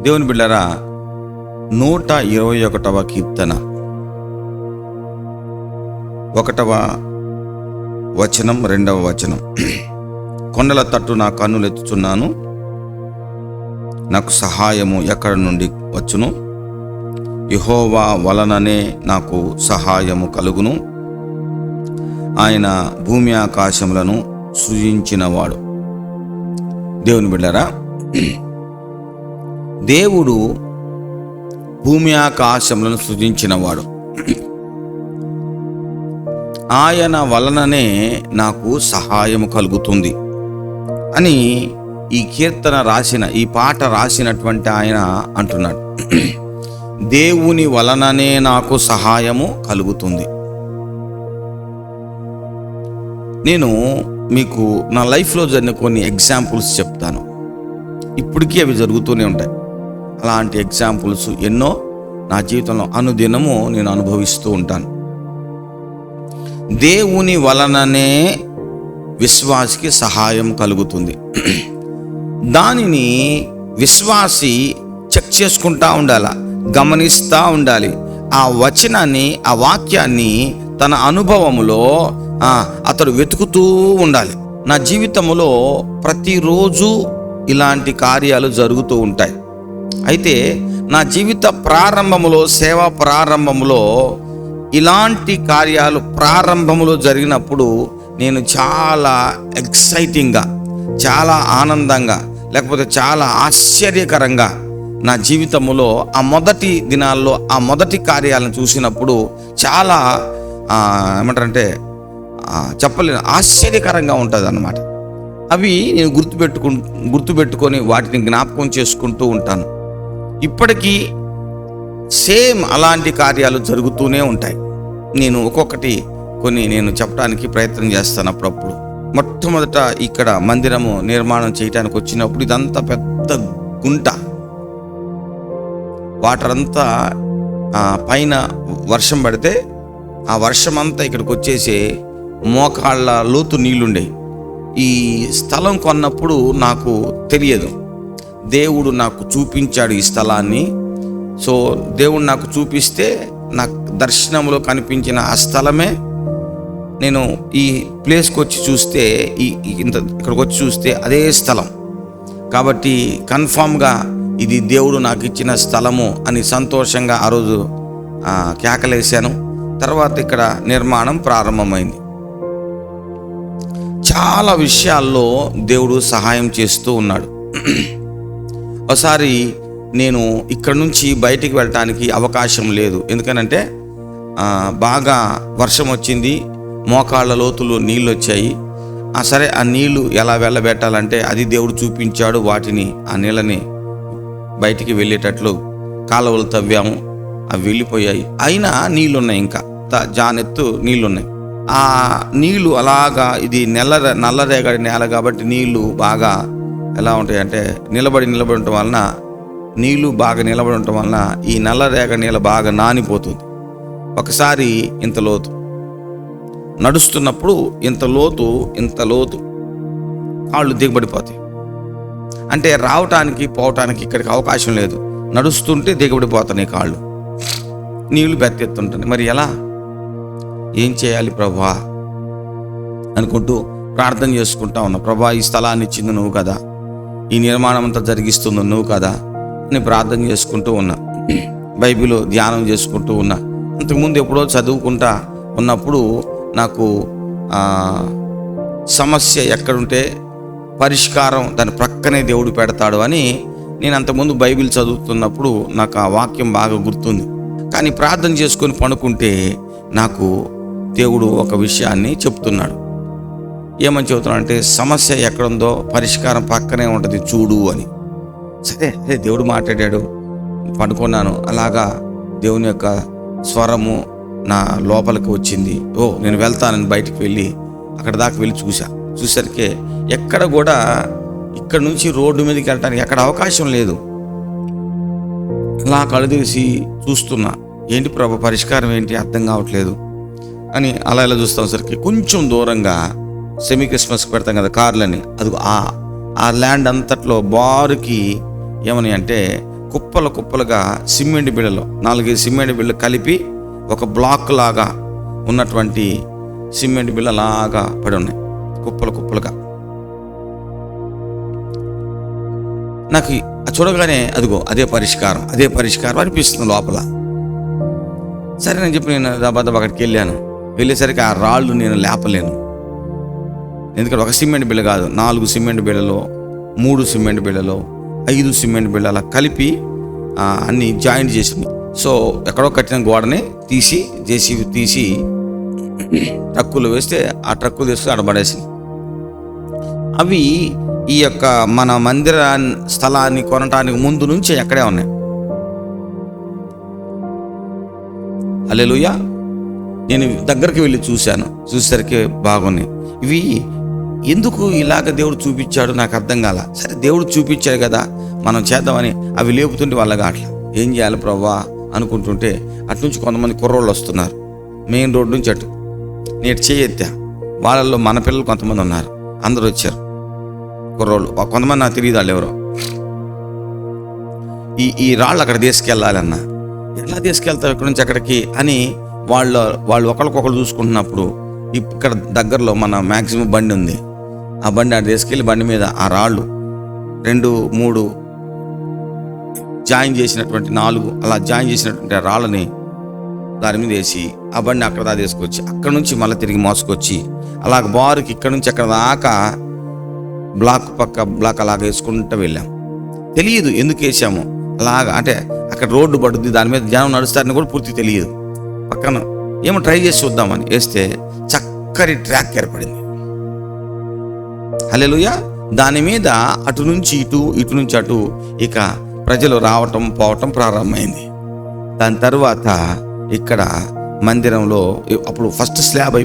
దేవుని బిడ్డలారా, 121వ కీర్తన 1వ వచనం 2వ వచనం. కొండల తట్టు నా కన్నులెత్తుచున్నాను, నాకు సహాయము ఎక్కడ నుండి వచ్చును? యెహోవా వలననే నాకు సహాయము కలుగును. ఆయన భూమి ఆకాశములను సృజించినవాడు. దేవుని బిడ్డలారా, దేవుడు భూమి ఆకాశములను సృజించినవాడు. ఆయన వలననే నాకు సహాయము కలుగుతుంది అని ఈ కీర్తన ఈ పాట రాసినటువంటి ఆయన అంటున్నాడు. దేవుని వలననే నాకు సహాయము కలుగుతుంది. నేను మీకు నా లైఫ్లో జరిగిన కొన్ని ఎగ్జాంపుల్స్ చెప్తాను. ఇప్పటికీ అవి జరుగుతూనే ఉంటాయి. అలాంటి ఎగ్జాంపుల్స్ ఎన్నో నా జీవితంలో అనుదినము నేను అనుభవిస్తూ ఉంటాను. దేవుని వలననే విశ్వాసికి సహాయం కలుగుతుంది. దానిని విశ్వాసి చెక్ చేసుకుంటా ఉండాలి, గమనిస్తూ ఉండాలి. ఆ వచనాన్ని, ఆ వాక్యాన్ని తన అనుభవములో అతడు వెతుకుతూ ఉండాలి. నా జీవితంలో ప్రతిరోజు ఇలాంటి కార్యాలు జరుగుతూ ఉంటాయి. అయితే నా జీవిత ప్రారంభములో, సేవా ప్రారంభములో ఇలాంటి కార్యాలు ప్రారంభములో జరిగినప్పుడు నేను చాలా ఎక్సైటింగ్గా, చాలా ఆనందంగా, లేకపోతే చాలా ఆశ్చర్యకరంగా నా జీవితంలో ఆ మొదటి దినాల్లో ఆ మొదటి కార్యాలను చూసినప్పుడు చాలా ఏమంటారంటే చెప్పలేను, ఆశ్చర్యకరంగా ఉంటుంది అన్నమాట. అవి నేను గుర్తుపెట్టుకొని వాటిని జ్ఞాపకం చేసుకుంటూ ఉంటాను. ఇప్పటికీ సేమ్ అలాంటి కార్యాలు జరుగుతూనే ఉంటాయి. నేను ఒక్కొక్కటి నేను చెప్పడానికి ప్రయత్నం చేస్తాను అప్పుడప్పుడు. మొట్టమొదట ఇక్కడ మందిరము నిర్మాణం చేయడానికి వచ్చినప్పుడు ఇదంతా పెద్ద గుంట, వాటర్ అంతా పైన వర్షం పడితే ఆ వర్షం అంతా ఇక్కడికి వచ్చేసి మోకాళ్ళ లోతు నీళ్లుండేవి. ఈ స్థలం కొన్నప్పుడు నాకు తెలియదు, దేవుడు నాకు చూపించాడు ఈ స్థలాన్ని. సో దేవుడు నాకు చూపిస్తే నాకు దర్శనంలో కనిపించిన ఆ స్థలమే. నేను ఈ ప్లేస్కి వచ్చి చూస్తే, ఇక్కడికి వచ్చి చూస్తే అదే స్థలం. కాబట్టి కన్ఫామ్గా ఇది దేవుడు నాకు ఇచ్చిన స్థలము అని సంతోషంగా ఆ రోజు కేకలేశాను. తర్వాత ఇక్కడ నిర్మాణం ప్రారంభమైంది. చాలా విషయాల్లో దేవుడు సహాయం చేస్తూ ఉన్నాడు. ఒకసారి నేను ఇక్కడ నుంచి బయటికి వెళ్ళటానికి అవకాశం లేదు. ఎందుకనంటే బాగా వర్షం వచ్చింది, మోకాళ్ళ లోతులు నీళ్ళు వచ్చాయి. సరే, ఆ నీళ్లు ఎలా వెళ్ళబెట్టాలంటే అది దేవుడు చూపించాడు. వాటిని, ఆ నీళ్ళని బయటికి వెళ్ళేటట్లు కాలువలు తవ్వాము, అవి వెళ్ళిపోయాయి. అయినా నీళ్ళున్నాయి, ఇంకా జానెత్తు నీళ్ళున్నాయి. ఆ నీళ్లు అలాగా, ఇది నల్లరేగడి నేల కాబట్టి నీళ్లు బాగా ఎలా ఉంటాయంటే నిలబడి ఉండటం వలన, నీళ్లు బాగా నిలబడి ఉండటం వలన ఈ నల్లరేగడి నేల బాగా నానిపోతుంది. ఒకసారి ఇంత లోతు నడుస్తున్నప్పుడు ఇంత లోతు కాళ్ళు దిగబడిపోతాయి. అంటే రావటానికి పోవటానికి ఇక్కడికి అవకాశం లేదు. నడుస్తుంటే దిగబడిపోతాయి కాళ్ళు, నీళ్లు బెత్తెత్తుంటాయి. మరి ఎలా, ఏం చేయాలి ప్రభా అనుకుంటూ ప్రార్థన చేసుకుంటా ఉన్నా. ప్రభా, ఈ స్థలాన్ని ఇచ్చింది నువ్వు కదా, ఈ నిర్మాణం అంతా జరిగిస్తుంది నువ్వు కదా అని ప్రార్థన చేసుకుంటూ ఉన్నా. బైబిల్ ధ్యానం చేసుకుంటూ ఉన్నా. అంతకుముందు ఎప్పుడో చదువుకుంటా ఉన్నప్పుడు నాకు సమస్య ఎక్కడుంటే పరిష్కారం దాని ప్రక్కనే దేవుడు పెడతాడు అని నేను అంతకుముందు బైబిల్ చదువుతున్నప్పుడు నాకు ఆ వాక్యం బాగా గుర్తుంది. కానీ ప్రార్థన చేసుకొని పడుకుంటే నాకు దేవుడు ఒక విషయాన్ని చెప్తున్నాడు. ఏమని చెబుతున్నాడు అంటే, సమస్య ఎక్కడుందో పరిష్కారం పక్కనే ఉంటుంది చూడు అని. సరే దేవుడు మాట్లాడాడు, పడుకున్నాను. అలాగా దేవుని యొక్క స్వరము నా లోపలికి వచ్చింది. నేను వెళ్తానని బయటికి వెళ్ళి అక్కడ దాకా వెళ్ళి చూసరికి ఎక్కడ కూడా ఇక్కడ నుంచి రోడ్డు మీదకి వెళ్ళటానికి ఎక్కడ అవకాశం లేదు. అలా కళ్ళు తీసి చూస్తున్నా, ఏంటి ప్రభు పరిష్కారం ఏంటి అర్థం కావట్లేదు అని అలా ఇలా చూస్తాం. సరికి కొంచెం దూరంగా సెమీ క్రిస్మస్కి పెడతాం కదా కార్లని, అది ఆ ల్యాండ్ అంతట్లో బారుకి ఏమని అంటే కుప్పలు కుప్పలుగా సిమెంట్ బిళ్ళలు, 4 సిమెంట్ బిళ్ళలు కలిపి ఒక బ్లాక్ లాగా ఉన్నటువంటి సిమెంట్ బిళ్ళలాగా పడి ఉన్నాయి, కుప్పలు కుప్పలుగా. నాకు చూడగానే అదిగో అదే పరిష్కారం అనిపిస్తుంది లోపల. సరే నేను చెప్పి నేను దబాదబా అక్కడికి వెళ్ళేసరికి ఆ రాళ్ళు నేను లేపలేను. ఎందుకంటే ఒక సిమెంట్ బిళ్ళ కాదు, 4 సిమెంట్ బిళ్ళలో, 3 సిమెంట్ బిళ్ళలో, 5 సిమెంట్ బిళ్ళ కలిపి అన్ని జాయింట్ చేసింది. సో ఎక్కడో కట్టిన గోడని తీసి జేసీబీ తీసి ట్రక్కులు వేస్తే ఆ ట్రక్కులు తీసుకుని అడబడేసింది. అవి ఈ యొక్క మన మందిర స్థలాన్ని కొనటానికి ముందు నుంచి ఎక్కడే ఉన్నాయి. హల్లెలూయా. నేను దగ్గరికి వెళ్ళి చూసేసరికి బాగున్నాయి. ఇవి ఎందుకు ఇలాగ దేవుడు చూపించాడు నాకు అర్థం కాల. సరే దేవుడు చూపించాడు కదా మనం చేద్దామని అవి లేపుతుంటే వాళ్ళగా అట్లా ఏం చేయాలి ప్రభువా అనుకుంటుంటే అటు నుంచి కొంతమంది కుర్రోళ్ళు వస్తున్నారు, మెయిన్ రోడ్ నుంచి అటు. నేను చేయెత్తా, వాళ్ళల్లో మన పిల్లలు కొంతమంది ఉన్నారు, అందరూ వచ్చారు కుర్రోళ్ళు. కొంతమంది నాకు తెలియదు వాళ్ళు ఎవరో. ఈ రాళ్ళు అక్కడ తీసుకెళ్ళాలన్నా, ఎట్లా తీసుకెళ్తావు ఇక్కడి నుంచి అక్కడికి అని వాళ్ళు ఒకరికొకరు చూసుకుంటున్నప్పుడు ఇక్కడ దగ్గరలో మన మ్యాక్సిమం బండి ఉంది, ఆ బండి అక్కడ తీసుకెళ్ళి బండి మీద ఆ రాళ్ళు 2, 3 జాయిన్ చేసినటువంటి 4 అలా జాయిన్ చేసినటువంటి రాళ్ళని దాని మీద వేసి ఆ బండి అక్కడ దాకా తీసుకొచ్చి అక్కడ నుంచి మళ్ళీ తిరిగి మోసుకొచ్చి అలాగ బారుకి ఇక్కడ నుంచి అక్కడ దాకా బ్లాక్ అలాగ వేసుకుంటూ వెళ్ళాం. తెలియదు ఎందుకు వేసాము అలాగా, అంటే అక్కడ రోడ్డు పడుద్ది, దాని మీద జనం నడుస్తారని కూడా పూర్తి తెలియదు. పక్కన ఏమో ట్రై చేసి చూద్దామని వేస్తే చక్కని ట్రాక్ ఏర్పడింది. హల్లెలూయా. దాని మీద అటు నుంచి ఇటు నుంచి అటు ఇక ప్రజలు రావటం పోవటం ప్రారంభమైంది. దాని తర్వాత ఇక్కడ మందిరంలో అప్పుడు ఫస్ట్ స్లాబ్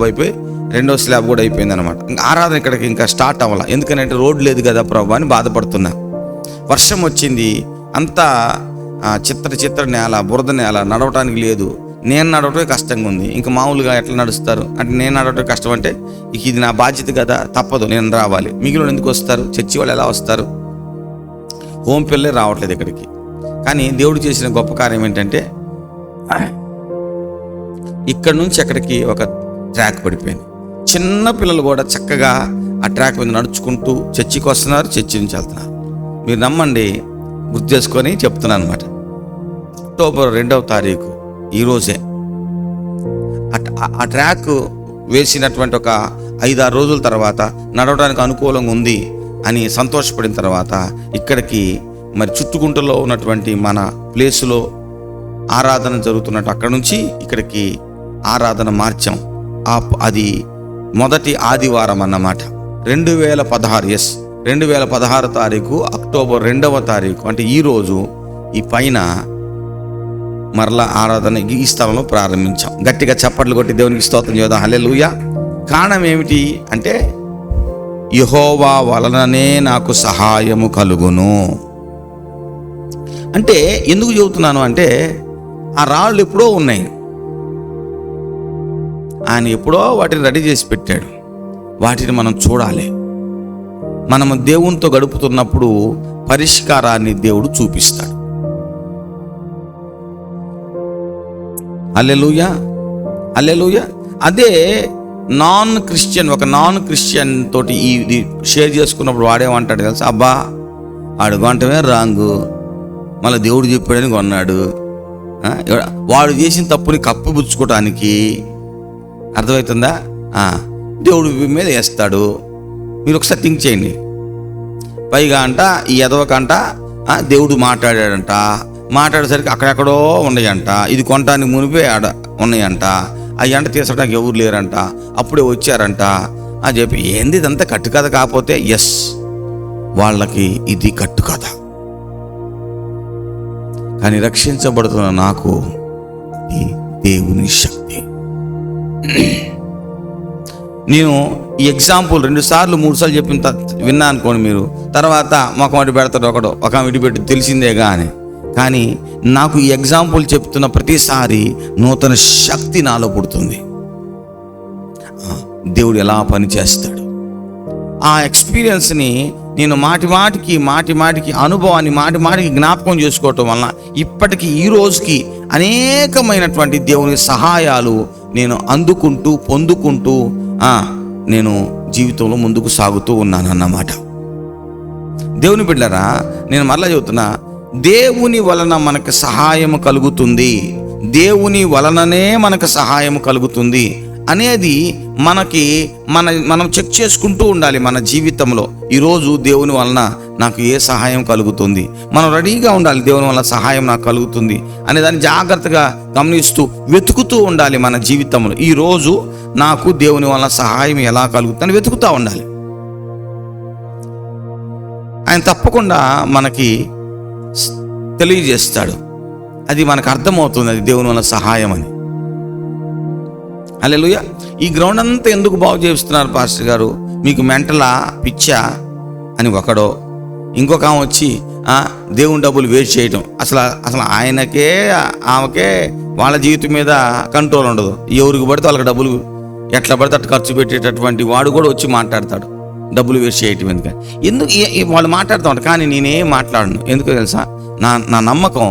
అయిపోయి రెండో స్లాబ్ కూడా అయిపోయింది అనమాట. ఇంకా ఆరాధన ఇక్కడికి ఇంకా స్టార్ట్ అవ్వాల, ఎందుకంటే రోడ్ లేదు కదా ప్రభు అని బాధపడుతున్నా. వర్షం వచ్చింది, అంతా చిత్ర నేల, బురద నేల, నడవటానికి లేదు. నేను నడవటమే కష్టంగా ఉంది. ఇంకా మామూలుగా ఎట్లా నడుస్తారు అంటే నేను నడవటం కష్టం అంటే ఇది నా బాధ్యత కదా, తప్పదు నేను రావాలి. మిగిలిన ఎందుకు వస్తారు? చర్చి వాళ్ళు ఎలా వస్తారు? హోమ్ పిల్లలే రావట్లేదు ఇక్కడికి. కానీ దేవుడు చేసిన గొప్ప కార్యం ఏంటంటే ఇక్కడ నుంచి అక్కడికి ఒక ట్రాక్ పడిపోయింది. చిన్న పిల్లలు కూడా చక్కగా ఆ ట్రాక్ మీద నడుచుకుంటూ చర్చికి వస్తున్నారు, చర్చి నుంచి వెళ్తున్నారు. మీరు నమ్మండి, గుర్తు చేసుకొని చెప్తున్నాను అనమాట. అక్టోబర్ 2వ తారీఖు ఈరోజే ఆ ట్రాక్ వేసినటువంటి ఒక 5-6 రోజుల తర్వాత నడవడానికి అనుకూలంగా ఉంది అని సంతోషపడిన తర్వాత ఇక్కడికి మరి చుట్టుకుంటలో ఉన్నటువంటి మన ప్లేసులో ఆరాధన జరుగుతున్నట్టు అక్కడ నుంచి ఇక్కడికి ఆరాధన మార్చాం. అది మొదటి ఆదివారం అన్నమాట. 2016 తారీఖు అక్టోబర్ 2వ తారీఖు అంటే ఈరోజు ఈ పైన మరలా ఆరాధన ఈ స్థలంలో ప్రారంభించాం. గట్టిగా చప్పట్లు కొట్టి దేవునికి స్తోత్రం చేద్దాం. హల్లెలూయా. కారణం ఏమిటి అంటే యెహోవా వలననే నాకు సహాయము కలుగును అంటే ఎందుకు చెబుతున్నాను అంటే ఆ రాళ్ళు ఎప్పుడో ఉన్నాయి, ఆయన ఎప్పుడో వాటిని రెడీ చేసి పెట్టాడు. వాటిని మనం చూడాలి. మనము దేవునితో గడుపుతున్నప్పుడు పరిష్కారాన్ని దేవుడు చూపిస్తాడు. హల్లెలూయా. అదే ఒక నాన్ క్రిస్టియన్ తోటి ఇది షేర్ చేసుకున్నప్పుడు వాడేమంటాడు తెలుసా? అబ్బా అడుగుంటమే రాంగు, మళ్ళీ దేవుడు చెప్పాడని కొన్నాడు. వాడు చేసిన తప్పుని కప్పిపుచ్చుకోవటానికి, అర్థమవుతుందా, దేవుడు మీద వేస్తాడు. మీరు ఒకసారి థింక్ చేయండి. పైగా ఈ ఎదవకంట దేవుడు మాట్లాడేసరికి అక్కడెక్కడో ఉన్నాయంట, ఇది కొనటానికి మునిపే ఉన్నాయంట, అవి అంట తీసడానికి ఎవరు లేరంట, అప్పుడే వచ్చారంట అని చెప్పి ఏంది ఇదంతా కట్టుకథ కాకపోతే ఎస్ వాళ్ళకి ఇది కట్టుకథ. కానీ రక్షించబడుతున్న నాకు ఈ దేవుని శక్తి. నేను ఈ ఎగ్జాంపుల్ 2 సార్లు 3 సార్లు చెప్పిన విన్నా అనుకోండి, మీరు తర్వాత మొక్కమటి పెడతాడు ఒకడు, ఒక విడిపెట్టి తెలిసిందేగా అని. కానీ నాకు ఈ ఎగ్జాంపుల్ చెప్తున్న ప్రతిసారి నూతన శక్తి నాలో పుడుతుంది. దేవుడు ఎలా పనిచేస్తాడు ఆ ఎక్స్పీరియన్స్ని నేను మాటి మాటికి అనుభవాన్ని మాటికి జ్ఞాపకం చేసుకోవటం వలన ఇప్పటికీ ఈ రోజుకి అనేకమైనటువంటి దేవుని సహాయాలు నేను అందుకుంటూ పొందుకుంటూ నేను జీవితంలో ముందుకు సాగుతూ ఉన్నాను అన్నమాట. దేవుని బిడ్డలారా, నేను మరలా చెబుతున్నా, దేవుని వలన మనకు సహాయం కలుగుతుంది, దేవుని వలననే మనకు సహాయం కలుగుతుంది అనేది మనం చెక్ చేసుకుంటూ ఉండాలి మన జీవితంలో. ఈరోజు దేవుని వలన నాకు ఏ సహాయం కలుగుతుంది, మనం రెడీగా ఉండాలి. దేవుని వలన సహాయం నాకు కలుగుతుంది అనే దాన్ని జాగ్రత్తగా గమనిస్తూ వెతుకుతూ ఉండాలి మన జీవితంలో. ఈరోజు నాకు దేవుని వలన సహాయం ఎలా కలుగుతుందని వెతుకుతూ ఉండాలి. ఆయన తప్పకుండా మనకి తెలియజేస్తాడు, అది మనకు అర్థమవుతుంది, అది దేవుని వలన సహాయం అని. హల్లెలూయా. ఈ గ్రౌండ్ అంతా ఎందుకు బాగు చేస్తున్నారు పాస్టర్ గారు, మీకు మెంటలా పిచ్చా అని ఒకడో, ఇంకొక ఆమె వచ్చి దేవుని డబ్బులు వేస్ట్ చేయటం. అసలు ఆయనకే ఆమెకే వాళ్ళ జీవితం మీద కంట్రోల్ ఉండదు. ఎవరికి పడితే వాళ్ళకి డబ్బులు ఎట్లా పడితే అట్లా ఖర్చు పెట్టేటటువంటి వాడు కూడా వచ్చి మాట్లాడతాడు, డబ్బులు వేస్ట్ చేయటం ఎందుకు వాళ్ళు మాట్లాడుతూ ఉంటారు. కానీ నేనేం మాట్లాడను. ఎందుకు తెలుసా, నా నమ్మకం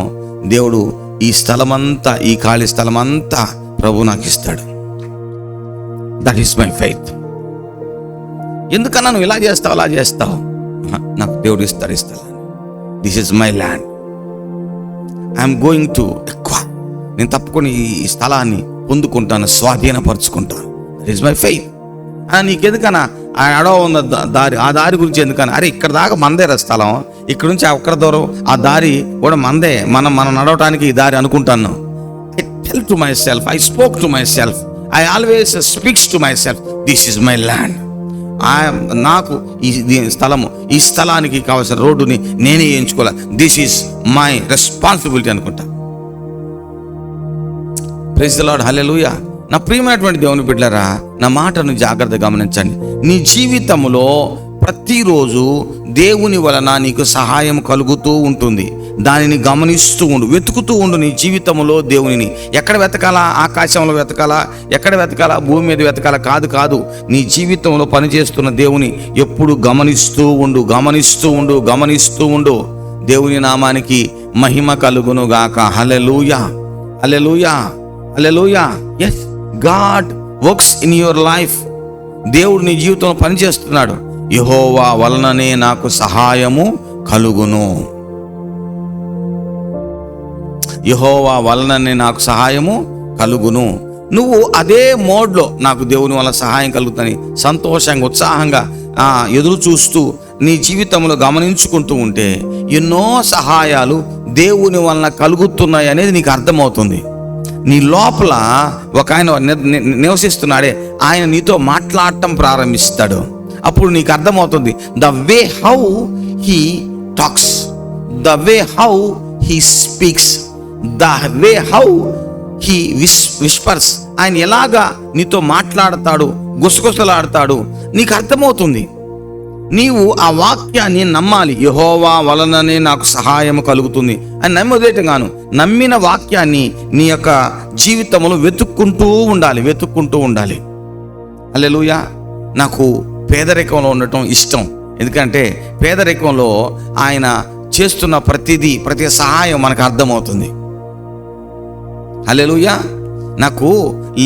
దేవుడు ఈ స్థలమంతా, ఈ ఖాళీ స్థలమంతా ప్రభు నాకు ఇస్తాడు. That is my faith. ఎందుకన్నా నువ్వు ఇలా చేస్తావు అలా చేస్తావు, నాకు దేవుడు ఇస్తాడు ఈ స్థలాన్ని. This is my land, I'm going to ఎక్కువ, నేను తప్పుకొని ఈ స్థలాన్ని పొందుకుంటాను, స్వాధీనపరుచుకుంటాను. That is my faith. నీకెందుకన్నా ఆ అడవ ఉన్న దారి, ఆ దారి గురించి ఎందుకన్నా, అరే ఇక్కడ దాకా మందేరా స్థలం, ఇక్కడ నుంచి అక్కడ దూరం ఆ దారి కూడా మందే, మనం నడవటానికి ఈ దారి అనుకుంటాను. I tell to my self, I spoke to my self, I always speaks to my self, this is my land. నాకు ఈ స్థలము, ఈ స్థలానికి కావాల్సిన రోడ్డుని నేనే ఎంచుకోవాలి, దిస్ ఈజ్ మై రెస్పాన్సిబిలిటీ అనుకుంటా. ప్రైజ్ ది లార్డ్, హల్లెలూయా. నా ప్రియమైనటువంటి దేవుని బిడ్డలారా, నా మాటను జాగ్రత్తగా గమనించండి. నీ జీవితంలో ప్రతిరోజు దేవుని వలన నీకు సహాయం కలుగుతూ ఉంటుంది. దానిని గమనిస్తూ ఉండు, వెతుకుతూ ఉండు. నీ జీవితంలో దేవునిని ఎక్కడ వెతకాలా, ఆకాశంలో వెతకాలా, ఎక్కడ వెతకాలా, భూమి మీద వెతకాలా, కాదు. నీ జీవితంలో పనిచేస్తున్న దేవుని ఎప్పుడు గమనిస్తూ ఉండు. దేవుని నామానికి మహిమ కలుగును గాక. Hallelujah, hallelujah, hallelujah. Yes, God works in your life. దేవుడు నీ జీవితంలో పనిచేస్తున్నాడు. యెహోవా వలననే నాకు సహాయము కలుగును, యెహోవా వలననే నాకు సహాయము కలుగును. నువ్వు అదే మోడ్లో నాకు దేవుని వల్ల సహాయం కలుగుతుంది సంతోషంగా, ఉత్సాహంగా ఎదురు చూస్తూ నీ జీవితంలో గమనించుకుంటూ ఉంటే ఎన్నో సహాయాలు దేవుని వలన కలుగుతున్నాయి అనేది నీకు అర్థమవుతుంది. నీ లోపల ఒక ఆయన నివసిస్తున్నాడే, ఆయన నీతో మాట్లాడటం ప్రారంభిస్తాడు. అప్పుడు నీకు అర్థమవుతుంది, the way how he talks, the way how he speaks, the way how he whispers. ఆయన ఎలాగా నీతో మాట్లాడతాడు, గుసగుసలాడతాడు, నీకు అర్థమవుతుంది. నీవు ఆ వాక్యాన్ని నమ్మాలి. యెహోవా వలననే నాకు సహాయం కలుగుతుంది అని నమ్మదేటగాను నమ్మిన వాక్యాన్ని నీ యొక్క జీవితంలో వెతుక్కుంటూ ఉండాలి. హల్లెలూయా. నాకు పేదరికంలో ఉండటం ఇష్టం. ఎందుకంటే పేదరికంలో ఆయన చేస్తున్న ప్రతి సహాయం మనకు అర్థమవుతుంది. హల్లెలూయా. నాకు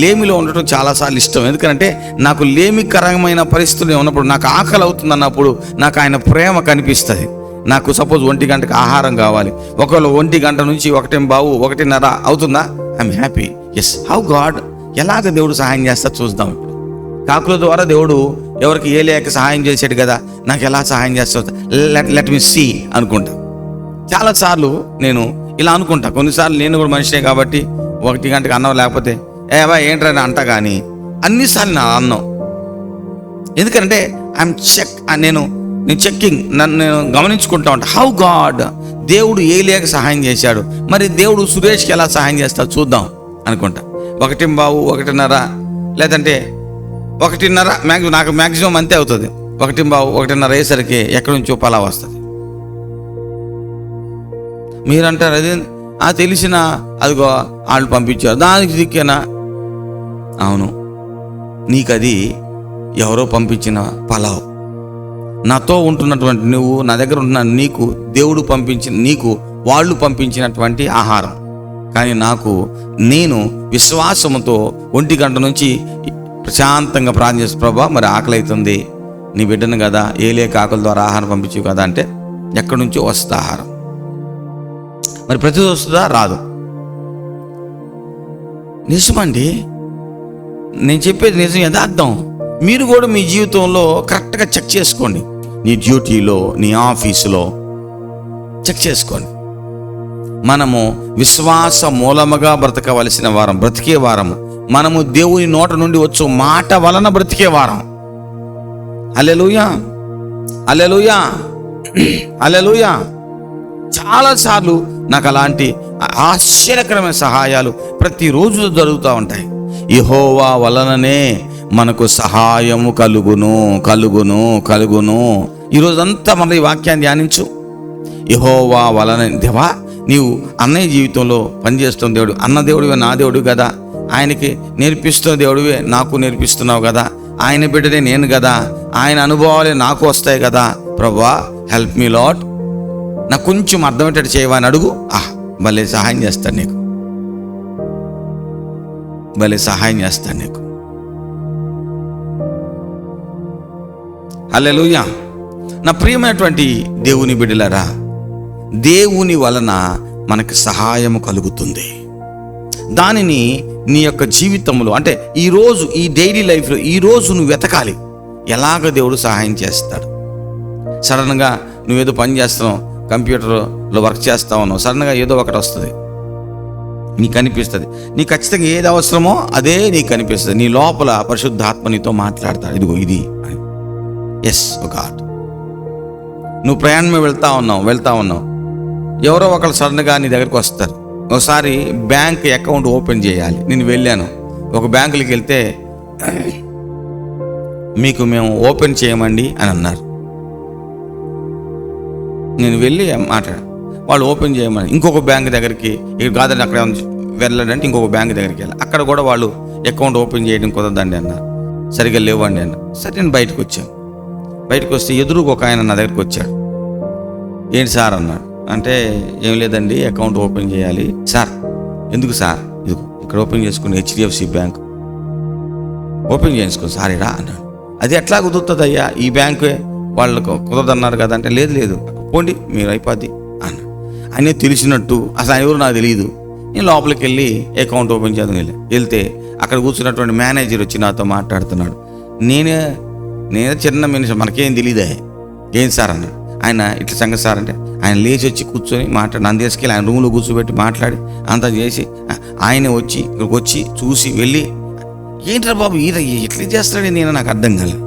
లేమిలో ఉండటం చాలాసార్లు ఇష్టం. ఎందుకంటే నాకు లేమికరమైన పరిస్థితులు ఉన్నప్పుడు, నాకు ఆకలి అవుతుంది అన్నప్పుడు నాకు ఆయన ప్రేమ కనిపిస్తుంది. నాకు సపోజ్ 1 గంటకి ఆహారం కావాలి, ఒకవేళ 1 గంట నుంచి 1:15, 1:30 అవుతుందా, I'm happy. Yes, how God, ఎలాగ దేవుడు సహాయం చేస్తా చూద్దాం. ఇప్పుడు కాకుల ద్వారా దేవుడు ఎవరికి ఏ లేక సహాయం చేశాడు కదా, నాకు ఎలా సహాయం చేస్తా లెట్ మీ సీ అనుకుంటా. చాలాసార్లు నేను ఇలా అనుకుంటా. కొన్నిసార్లు నేను కూడా మనిషినే కాబట్టి 1 గంటకి అన్నం లేకపోతే ఏవా ఏంట్రా అంట, కానీ అన్నిసార్లు నా అన్నం. ఎందుకంటే నేను చెక్కింగ్, నేను గమనించుకుంటా ఉంటా. హౌ గాడ్, దేవుడు ఏ లేక సహాయం చేశాడు, మరి దేవుడు సురేష్కి ఎలా సహాయం చేస్తాడు చూద్దాం అనుకుంటా. 1:15, 1:30 లేదంటే 1:30 నాకు మ్యాక్సిమం అంతే అవుతుంది. 1:15, 1:30 అయ్యేసరికి ఎక్కడి నుంచో పలావ్ వస్తుంది. మీరంటారు అదే తెలిసిన, అదిగో వాళ్ళు పంపించారు, దానికి దిక్కేనా? అవును, నీకది ఎవరో పంపించిన పలావ్. నాతో ఉంటున్నటువంటి నువ్వు, నా దగ్గర ఉంటున్న నీకు దేవుడు వాళ్ళు పంపించినటువంటి ఆహారం. కానీ నేను విశ్వాసంతో 1 గంట నుంచి ప్రశాంతంగా ప్రార్థన చేసి, ప్రభా మరి ఆకలి అవుతుంది, నీ బిడ్డను కదా, లేక ఆకలి ద్వారా ఆహారం పంపించు కదా అంటే ఎక్కడి నుంచో వస్తుంది ఆహారం. మరి ప్రతిదీ వస్తుందా? రాదు. నిజమండి, నేను చెప్పేది నిజం, యథార్థం. మీరు కూడా మీ జీవితంలో కరెక్ట్గా చెక్ చేసుకోండి. నీ డ్యూటీలో, నీ ఆఫీసులో చెక్ చేసుకోండి. మనము విశ్వాస మూలముగా బ్రతకవలసిన వారం, బ్రతికే వారము. మనము దేవుని నోట నుండి వచ్చు మాట వలన బ్రతికే వారం. హల్లెలూయా, హల్లెలూయా, హల్లెలూయా. చాలాసార్లు నాకు అలాంటి ఆశ్చర్యకరమైన సహాయాలు ప్రతిరోజు జరుగుతూ ఉంటాయి. యెహోవా వలననే మనకు సహాయము కలుగును కలుగును కలుగును. ఈరోజంతా మన ఈ వాక్యాన్ని ధ్యానించు. యెహోవా వలన, దేవా నీవు అన్నయ్య జీవితంలో పనిచేస్తున్న దేవుడు, అన్న దేవుడివే, నా దేవుడు కదా, ఆయనకి నేర్పిస్తున్న దేవుడివే, నాకు నేర్పిస్తున్నావు కదా, ఆయన బిడ్డనే నేను కదా, ఆయన అనుభవాలే నాకు వస్తాయి కదా. ప్రభువా హెల్ప్ మీ లార్డ్, నాకు కొంచెం అర్థమయ్యేటట్టు చేయవని అడుగు. భలే సహాయం చేస్తాను నీకు, భలే సహాయం చేస్తాను నీకు. హల్లెలూయా. నా ప్రియమైనటువంటి దేవుని బిడ్డలారా, దేవుని వలన మనకు సహాయం కలుగుతుంది. దానిని నీ యొక్క జీవితంలో, అంటే ఈరోజు ఈ డైలీ లైఫ్లో ఈరోజు నువ్వు వెతకాలి, ఎలాగ దేవుడు సహాయం చేస్తాడు. సడన్గా నువ్వేదో పని చేస్తున్నావు, కంప్యూటర్లో వర్క్ చేస్తా ఉన్నావు, సడన్గా ఏదో ఒకటి వస్తుంది, నీకు అనిపిస్తుంది, నీకు ఖచ్చితంగా ఏది అవసరమో అదే నీకు కనిపిస్తుంది. నీ లోపల పరిశుద్ధాత్మ నీతో మాట్లాడతాడు, ఇదిగో ఇది అని. Yes God. నువ్వు ప్రయాణమే వెళ్తా ఉన్నావు, ఎవరో ఒకరు సడన్గా నీ దగ్గరికి వస్తారు. ఒకసారి బ్యాంక్ అకౌంట్ ఓపెన్ చేయాలి, నేను వెళ్ళాను. ఒక బ్యాంకులకి వెళ్తే మీకు మేము ఓపెన్ చేయమండి అని అన్నారు. నేను వెళ్ళి మాట్లాడాను, వాళ్ళు ఓపెన్ చేయమని. ఇంకొక బ్యాంక్ దగ్గరికి, ఇక్కడ కాదండి అక్కడ వెళ్ళాడంటే ఇంకొక బ్యాంక్ దగ్గరికి వెళ్ళాలి, అక్కడ కూడా వాళ్ళు అకౌంట్ ఓపెన్ చేయడం కుదరదండి అన్నారు. సరిగ్గా లేవండి అన్న. సరే నేను బయటకు వచ్చాను. బయటకు వస్తే ఎదురుగా ఒక ఆయన నా దగ్గరికి వచ్చాడు. ఏంటి సార్ అన్నాడు. అంటే ఏం లేదండి, అకౌంట్ ఓపెన్ చేయాలి. సార్ ఎందుకు సార్? ఇదిగో ఇక్కడ ఓపెన్ చేసుకుని హెచ్డిఎఫ్సి బ్యాంక్ ఓపెన్ చేసుకోండి సార్ ఇడా అన్నాడు. అది ఎట్లా కుదురుతుంది అయ్యా, ఈ బ్యాంకు వాళ్ళకు కుదరదన్నారు కదా అంటే, లేదు పోండి మీరు అయిపోద్ది అన్నాడు. ఆయన తెలిసినట్టు, అసలు ఆయన ఎవరు నాకు తెలియదు. నేను లోపలికి వెళ్ళి అకౌంట్ ఓపెన్ చేద్దాం వెళ్తే అక్కడ కూర్చున్నటువంటి మేనేజర్ వచ్చి నాతో మాట్లాడుతున్నాడు. నేనే చిన్న మనిషి, మనకేం తెలియదే. ఏం సార్ అన్నాడు. ఆయన ఇట్లా సంగతి సార్ అంటే, ఆయన లేచి వచ్చి కూర్చొని నన్ను తీసుకెళ్ళి ఆయన రూమ్లో కూర్చోబెట్టి మాట్లాడి అంతా చేసి, ఆయన ఇక్కడికి వచ్చి చూసి వెళ్ళి, ఏంట్రా బాబు ఇట్లా చేస్తాడని నేను నాకు అర్థం కాలే.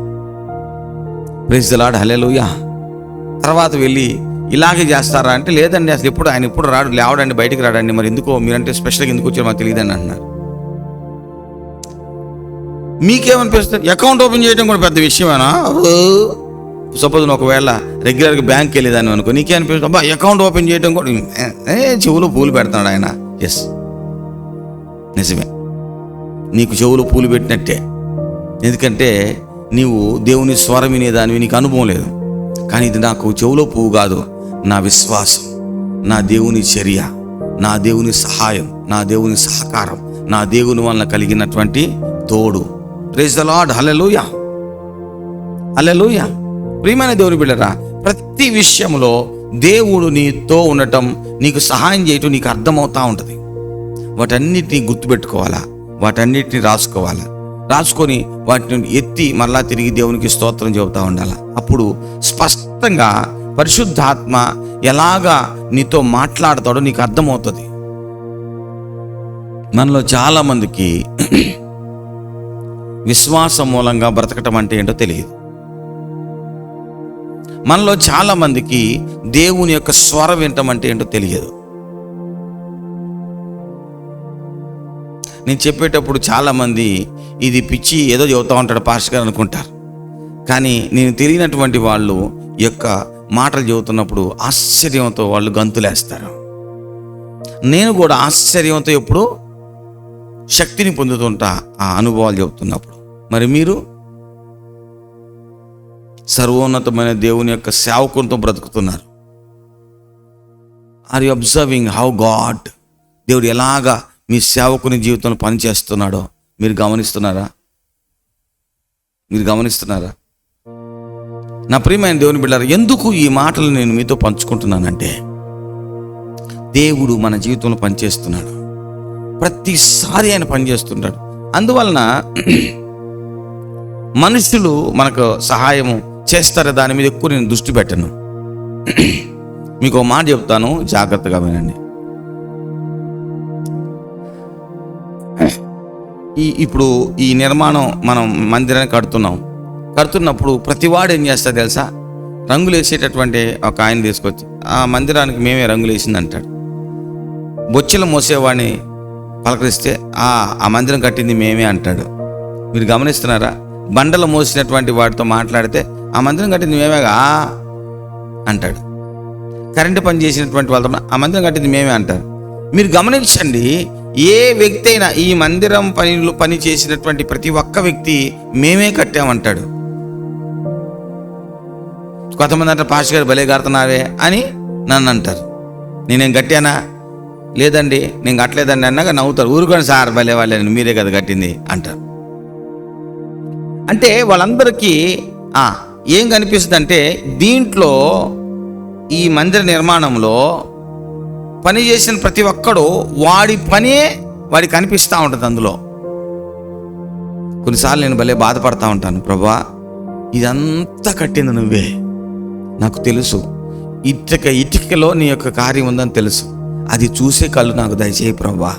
ప్రైజ్ ది లార్డ్, హల్లెలూయా. తర్వాత వెళ్ళి ఇలాగే చేస్తారా అంటే, లేదండి అసలు ఆయన ఎప్పుడు రాడు, లేవడండి, బయటికి రాడండి, మరి ఎందుకో మీరంటే స్పెషల్గా ఎందుకు వచ్చారో మాకు తెలియదని అంటున్నారు. మీకేమనిపిస్తుంది? అకౌంట్ ఓపెన్ చేయడం కూడా పెద్ద విషయమేనా? సపోజ్ ఒకవేళ రెగ్యులర్గా బ్యాంక్కి వెళ్ళేదాన్ని అనుకో, నీకే అనిపిస్తుంది అబ్బా అకౌంట్ ఓపెన్ చేయడం కూడా, చెవులో పూలు పెడతాడు ఆయన. ఎస్, నిజమే, నీకు చెవులో పూలు పెట్టినట్టే. ఎందుకంటే నీవు దేవుని స్వరం వినేదానివి, నీకు అనుభవం లేదు. కానీ ఇది నాకు చెవులో పువ్వు కాదు, నా విశ్వాసం, నా దేవుని చర్య, నా దేవుని సహాయం, నా దేవుని సహకారం, నా దేవుని వలన కలిగినటువంటి తోడు. ప్రైజ్ ద లార్డ్, హల్లెలూయా, హల్లెలూయా. ప్రియమైన దేవుని బిడ్డరా, ప్రతి విషయంలో దేవుడు నీతో ఉండటం, నీకు సహాయం చేయటం నీకు అర్థమవుతూ ఉంటుంది. వాటన్నిటిని గుర్తుపెట్టుకోవాలా, వాటన్నిటిని రాసుకొని వాటిని ఎత్తి మరలా తిరిగి దేవునికి స్తోత్రం చెబుతూ ఉండాలి. అప్పుడు స్పష్టంగా పరిశుద్ధాత్మ ఎలాగా నీతో మాట్లాడతాడో నీకు అర్థమవుతుంది. మనలో చాలామందికి విశ్వాసం మూలంగా బ్రతకటం అంటే ఏంటో తెలియదు. మనలో చాలామందికి దేవుని యొక్క స్వరం వినటం అంటే ఏంటో తెలియదు. నేను చెప్పేటప్పుడు చాలామంది ఇది పిచ్చి ఏదో చెబుతూ ఉంటాడు పాస్టర్ గారు అనుకుంటారు. కానీ నేను తెలియనటువంటి వాళ్ళు యొక్క మాటలు చెబుతున్నప్పుడు ఆశ్చర్యంతో వాళ్ళు గంతులేస్తారు. నేను కూడా ఆశ్చర్యంతో ఎప్పుడు శక్తిని పొందుతుంటా ఆ అనుభవాలు చెబుతున్నప్పుడు. మరి మీరు సర్వోన్నతమైన దేవుని యొక్క సేవకునితో బ్రతుకుతున్నారు. Are you observing how God, దేవుడు ఎలాగా మీ సేవకుని జీవితంలో పనిచేస్తున్నాడో మీరు గమనిస్తున్నారా? నా ప్రియమైన దేవుని బిడ్డలారా, ఎందుకు ఈ మాటలు నేను మీతో పంచుకుంటున్నానంటే, దేవుడు మన జీవితంలో పనిచేస్తున్నాడు. ప్రతిసారి ఆయన పనిచేస్తుంటాడు. అందువలన మనుషులు మనకు సహాయం చేస్తారు, దాని మీద ఎక్కువ నేను దృష్టి పెట్టను. మీకు ఒక మాట చెప్తాను, జాగ్రత్తగా వినండి. ఇప్పుడు ఈ నిర్మాణం మనం మందిరాన్ని కడుతున్నప్పుడు ప్రతివాడు ఏం చేస్తాడు తెలుసా? రంగులు వేసేటటువంటి ఒక ఆయన తీసుకొచ్చి ఆ మందిరానికి మేమే రంగులు వేసింది అంటాడు. బొచ్చెలు మోసేవాడిని పలకరిస్తే ఆ మందిరం కట్టింది మేమే అంటాడు. మీరు గమనిస్తున్నారా? బండలు మోసినటువంటి వాటితో మాట్లాడితే ఆ మందిరం కట్టింది మేమేగా అంటాడు. కరెంటు పని చేసినటువంటి వాళ్ళతో ఆ మందిరం కట్టింది మేమే అంటారు. మీరు గమనించండి, ఏ వ్యక్తి అయినా ఈ మందిరం పని చేసినటువంటి ప్రతి ఒక్క వ్యక్తి మేమే కట్టామంటాడు. కొంతమంది అంటారు, పాస్టర్ గారు భలే కడుతున్నావే అని నన్ను అంటారు. నేనేం కట్టానా? లేదండి నేను కట్టలేదండి అన్నాక నవ్వుతారు. ఊరుకోండి సార్, భలే వాళ్ళే, మీరే కదా కట్టింది అంటారు. అంటే వాళ్ళందరికీ ఏం కనిపిస్తుంది అంటే, దీంట్లో ఈ మందిర నిర్మాణంలో పని చేసిన ప్రతి ఒక్కడు వాడి పనే వాడికి కనిపిస్తూ ఉంటుంది. అందులో కొన్నిసార్లు నేను భలే బాధపడతా ఉంటాను, ప్రభువా ఇదంతా కట్టింది నువ్వే, నాకు తెలుసు, ఇటుకలో నీ యొక్క కార్యం ఉందని తెలుసు, అది చూసే కళ్ళు నాకు దయచేయి ప్రభువా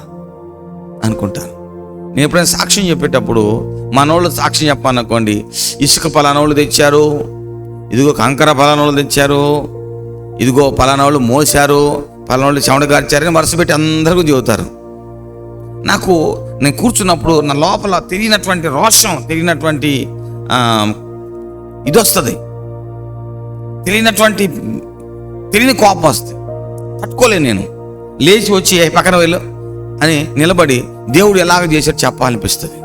అనుకుంటాను. నేను ఎప్పుడైనా సాక్ష్యం చెప్పేటప్పుడు మనోళ్ళు సాక్ష్యం చెప్పాలనుకోండి, ఇసుక పలానోళ్ళు తెచ్చారు, ఇదిగో కంకర పలానోళ్ళు తెచ్చారు, ఇదిగో పలానోళ్ళు మోసారు, పలానోళ్ళు చెమటగార్చారని వరుస పెట్టి అందరికీ చెబుతారు. నేను కూర్చున్నప్పుడు నా లోపల తెలియనటువంటి రోషం, తెలియనటువంటి ఇది వస్తుంది, తెలియని కోపం వస్తుంది. తట్టుకోలేను. నేను లేచి వచ్చి పక్కన వెళ్ళు అని నిలబడి దేవుడు ఎలాగ చేశాడు చెప్పాలనిపిస్తుంది.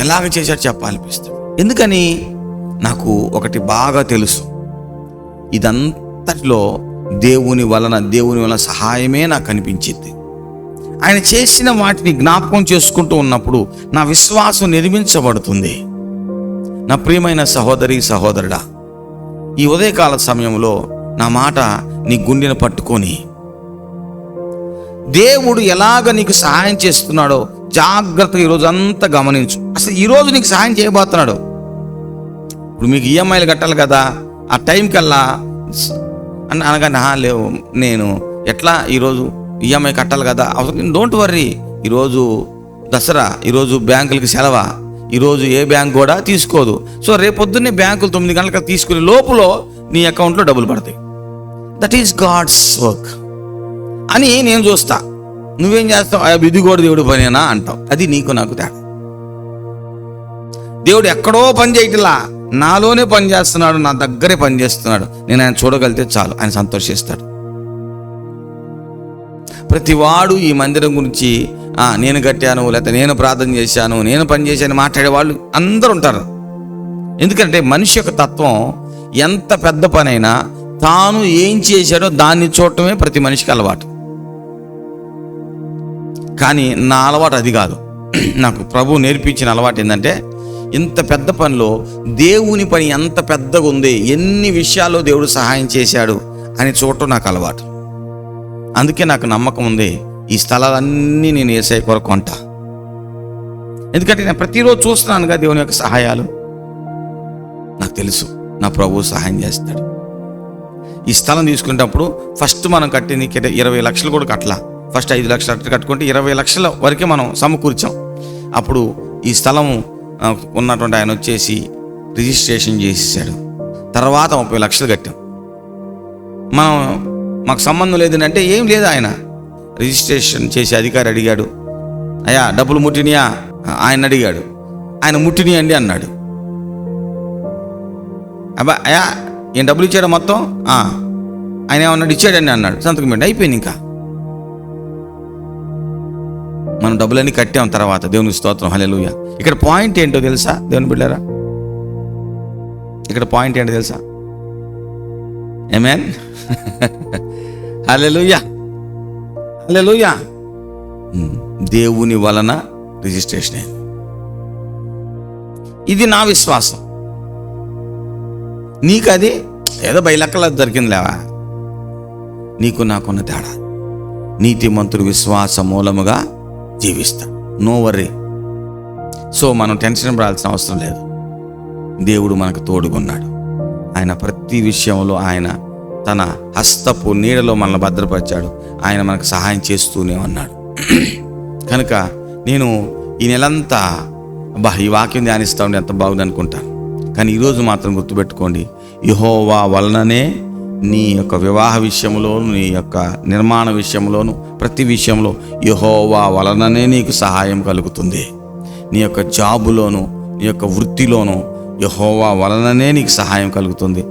ఎలాగ చేశాడు చెప్పాలనిపిస్తుంది. ఎందుకని? నాకు ఒకటి బాగా తెలుసు, ఇదంతట్లో దేవుని వలన సహాయమే నాకు కనిపించింది. ఆయన చేసిన వాటిని జ్ఞాపకం చేసుకుంటూ ఉన్నప్పుడు నా విశ్వాసం నిర్మించబడుతుంది. నా ప్రియమైన సహోదరి సహోదరుడా, ఈ ఉదయకాల సమయంలో నా మాట నీ గుండెను పట్టుకొని, దేవుడు ఎలాగ నీకు సహాయం చేస్తున్నాడో జాగ్రత్తగా ఈరోజు అంతా గమనించు. అసలు ఈరోజు నీకు సహాయం చేయబోతున్నాడు. ఇప్పుడు మీకు ఈఎంఐలు కట్టాలి కదా, ఆ టైం కల్లా అనగానే లేవు, నేను ఎట్లా ఈరోజు ఈఎంఐ కట్టాలి కదా, డోంట్ వర్రీ, ఈరోజు దసరా, ఈరోజు బ్యాంకులకి సెలవా, ఈరోజు ఏ బ్యాంక్ కూడా తీసుకోదు. సో రేపొద్దున్నే బ్యాంకులు 9 గంటలకు తీసుకునే లోపల నీ అకౌంట్లో డబ్బులు పడతాయి. దట్ ఈస్ గాడ్స్ వర్క్ అని నేను చూస్తా. నువ్వేం చేస్తావు? ఇది కూడా దేవుడు పనేనా అంటావు. అది నీకు నాకు తేడా. దేవుడు ఎక్కడో పని చేయట్లా, నాలోనే పని చేస్తున్నాడు, నా దగ్గరే పని చేస్తున్నాడు. నేను ఆయన చూడగలిగితే చాలు, ఆయన సంతోషిస్తాడు. ప్రతివాడు ఈ మందిరం గురించి నేను కట్టాను, లేకపోతే నేను ప్రార్థన చేశాను, నేను పని చేశాను మాట్లాడే వాళ్ళు అందరూ ఉంటారు. ఎందుకంటే మనిషి యొక్క తత్వం, ఎంత పెద్ద పనైనా తాను ఏం చేశాడో దాన్ని చూడటమే ప్రతి మనిషికి అలవాటు. కానీ నా అలవాటు అది కాదు. నాకు ప్రభువు నేర్పించిన అలవాటు ఏంటంటే, ఇంత పెద్ద పనిలో దేవుని పని ఎంత పెద్దగా ఉంది, ఎన్ని విషయాల్లో దేవుడు సహాయం చేశాడు అని చూడటం నాకు అలవాటు. అందుకే నాకు నమ్మకం ఉంది, ఈ స్థలాలన్నీ నేను యేసయ్య కొరకు కొంటా. ఎందుకంటే నేను ప్రతిరోజు చూస్తున్నానుగా దేవుని యొక్క సహాయాలు. నాకు తెలుసు నా ప్రభువు సహాయం చేస్తాడు. ఈ స్థలం తీసుకునేటప్పుడు ఫస్ట్ మనం కట్టింది 20 లక్షలు కూడా కట్టలా. ఫస్ట్ 5 లక్షలు అట్లా కట్టుకుంటే 20 లక్షల వరకే మనం సమకూర్చాం. అప్పుడు ఈ స్థలం ఉన్నటువంటి ఆయన వచ్చేసి రిజిస్ట్రేషన్ చేసేసాడు. తర్వాత 30 లక్షలు కట్టాం. మాకు సంబంధం లేదంటే ఏం లేదు. ఆయన రిజిస్ట్రేషన్ చేసి అధికారి అడిగాడు, అయ్యా డబ్బులు ముట్టినియా? ఆయన అడిగాడు. ఆయన ముట్టిని అండి అన్నాడు. అబ్బా అయ్యా ఏం డబ్బులు ఇచ్చాడు మొత్తం? ఆయన ఏమన్నాడు? ఇచ్చాడండి అన్నాడు. సంతకం పెట్టి అయిపోయింది. ఇంకా మనం డబ్బులన్నీ కట్టాం తర్వాత. దేవునికి స్తోత్రం, హల్లెలూయా. ఇక్కడ పాయింట్ ఏంటో తెలుసా దేవుని బిడ్డలారా? ఇక్కడ పాయింట్ ఏంటో తెలుసా? ఆమేన్. హల్లెలూయా, హల్లెలూయా. దేవుని వలన రిజిస్ట్రేషన్ అయింది. ఇది నా విశ్వాసం. నీకు అది ఏదో బయలెక్కల దొరికిందిలేవా? నీకు నాకున్న తేడా, నీతిమంతుడు విశ్వాస మూలముగా జీవిస్తా. No worry. సో మనం టెన్షన్ పడాల్సిన అవసరం లేదు. దేవుడు మనకు తోడుగున్నాడు. ఆయన ప్రతి విషయంలో ఆయన తన హస్తపు నీడలో మనల్ని భద్రపరిచాడు. ఆయన మనకు సహాయం చేస్తూనే ఉన్నాడు. కనుక నేను ఈ నెలంతా ఈ వాక్యం ధ్యానిస్తూ ఉండి ఎంత బాగుంది అనుకుంటాను. కానీ ఈరోజు మాత్రం గుర్తుపెట్టుకోండి, యెహోవా వలననే నీ యొక్క వివాహ విషయంలోను, నీ యొక్క నిర్మాణ విషయంలోను, ప్రతి విషయంలో యెహోవా వలననే నీకు సహాయం కలుగుతుంది. నీ యొక్క జాబులోను, నీ యొక్క వృత్తిలోను యెహోవా వలననే నీకు సహాయం కలుగుతుంది.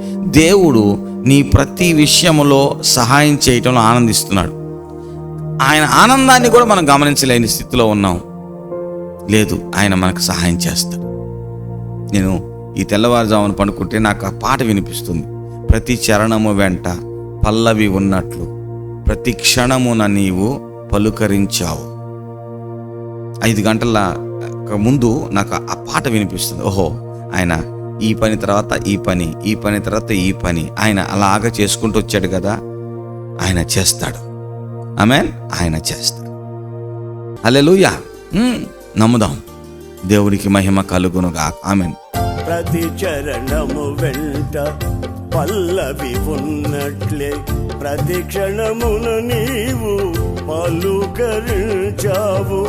దేవుడు నీ ప్రతి విషయంలో సహాయం చేయటంలో ఆనందిస్తున్నాడు. ఆయన ఆనందాన్ని కూడా మనం గమనించలేని స్థితిలో ఉన్నాం. లేదు, ఆయన మనకు సహాయం చేస్తాడు. నేను ఈ తెల్లవారుజామున పడుకుంటే నాకు ఆ పాట వినిపిస్తుంది. ప్రతి చరణము వెంట పల్లవి ఉన్నట్లు ప్రతి క్షణమున నీవు పలుకరించావు. 5 గంటల ముందు నాకు ఆ పాట వినిపిస్తుంది. ఓహో, ఆయన ఈ పని తర్వాత ఈ పని, ఈ పని తర్వాత ఈ పని, ఆయన అలాగా చేసుకుంటూ వచ్చాడు కదా. ఆయన చేస్తాడు. ఆమేన్. ఆయన చేస్తాడు. హల్లెలూయా. నమ్ముదాం. దేవుడికి మహిమ కలుగునుగా. ఆమేన్. ప్రతి చరణము వెంట పల్లవి ఉన్నట్లే ప్రతి క్షణమున నీవు పలుకరించావు.